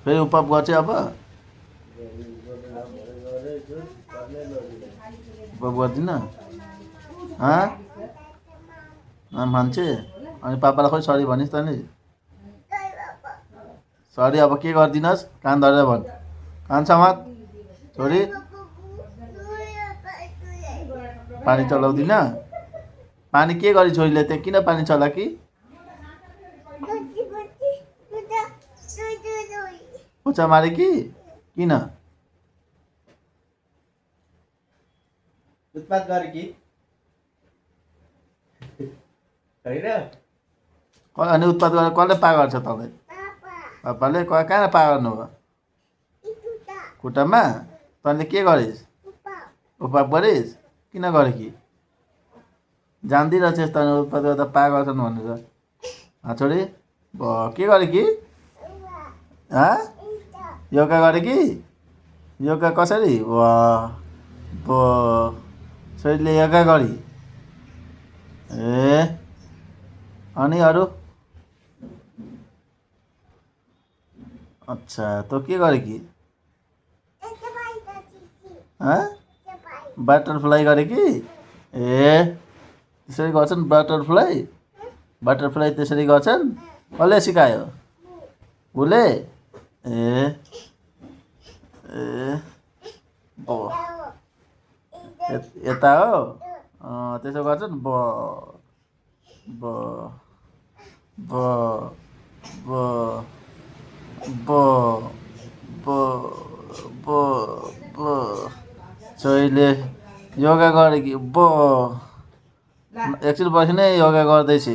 फेरि उपप गर्छ अब उपप गर्दिनँ मान्छे अनि पापालाई खोइ सरी भनिस् त नि सरी अब के गरिदिनुहोस् कान धरेर भन् कान समात छोरी पानी चलाउँदिन पानी के गरी छोरीले त्यहाँ किन पानी चला कि पोचा मारे कि किन उत्पात गरे कि होइन अनि उत्पात गरेर कसले पा गर्छ तँलाई पापाले कहाँ पा गर्नु हो खुट्टामा तैँले के गरिस् उपवास गरिस् किन गरे कि जान्दिरहेछस् तैँले उत्पात गर्दा पा गर्छन् भनेर छोरी के गरे कि योगा गरे कि योगा कसरी छोरीले योगा गरी ए अनि अरू अच्छा तँ के गरे कि बटरफ्लाई गरे कि ए त्यसरी गर्छन् बटरफ्लाई त्यसरी गर्छन् कसले सिकायो उसले ए ए यता हो त्यसो गर्छन् ब ब ब ब ब ब ब ब छोरीले योगा गरे कि ब एकछिन बसिनै योगा गर्दैछ